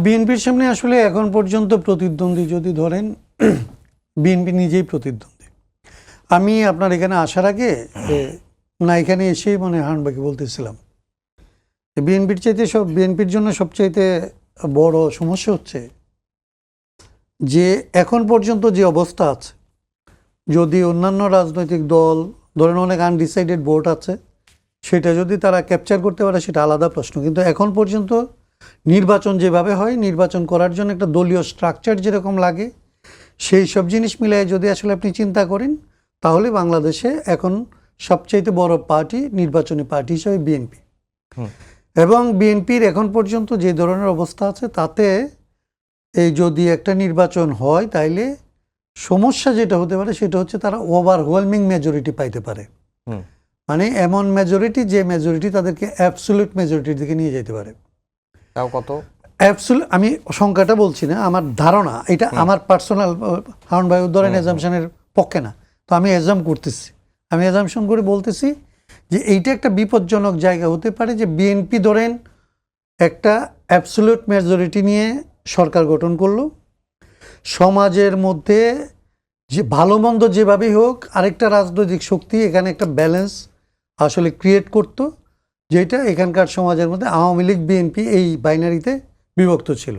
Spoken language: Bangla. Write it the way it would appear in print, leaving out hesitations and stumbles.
বিএনপির সামনে আসলে এখন পর্যন্ত প্রতিদ্বন্দ্বী যদি ধরেন বিএনপি নিজেই প্রতিদ্বন্দ্বী। আমি আপনার এখানে আসার আগে না এখানে এসেই মানে হানবাকে বলতেছিলাম বিএনপির জন্য সবচাইতে বড় সমস্যা হচ্ছে যে এখন পর্যন্ত যে অবস্থা আছে, যদি অন্যান্য রাজনৈতিক দল ধরেন অনেক আনডিসাইডেড ভোট আছে, সেটা যদি তারা ক্যাপচার করতে পারে সেটা আলাদা প্রশ্ন। কিন্তু এখন পর্যন্ত নির্বাচন যেভাবে হয়, নির্বাচন করার জন্য একটা দলীয় স্ট্রাকচার যেরকম লাগে, সেই সব জিনিস মিলিয়ে যদি আসলে আপনি চিন্তা করেন, তাহলে বাংলাদেশে এখন সবচাইতে বড় পার্টি, নির্বাচনী পার্টি হিসেবে বিএনপি। এবং বিএনপির এখন পর্যন্ত যে ধরনের অবস্থা আছে তাতে এই যদি একটা নির্বাচন হয় তাইলে সমস্যা যেটা হতে পারে সেটা হচ্ছে তারা ওভারওয়েলমিং মেজরিটি পাইতে পারে। মানে এমন মেজরিটি যে মেজরিটি তাদেরকে অ্যাবসলিউট মেজরিটির দিকে নিয়ে যেতে পারে। তাও কত? অ্যাবসলিউট আমি সংখ্যাটা বলছি না, আমার ধারণা, এটা আমার পার্সোনাল, হারুন ভাই ধরেন এজামশনের পক্ষে না, তো আমি এজাম করতেছি, আমি এজামশন করে বলতেছি যে এইটা একটা বিপজ্জনক জায়গা হতে পারে যে বিএনপি ধরেন একটা অ্যাবসলিউট মেজরিটি নিয়ে সরকার গঠন করলো, সমাজের মধ্যে যে ভালো মন্দ যেভাবেই হোক আরেকটা রাজনৈতিক শক্তি এখানে একটা ব্যালেন্স আসলে ক্রিয়েট করতো, যেটা এখানকার সমাজের মধ্যে আওয়ামী লীগ বিএনপি এই বাইনারিতে বিভক্ত ছিল।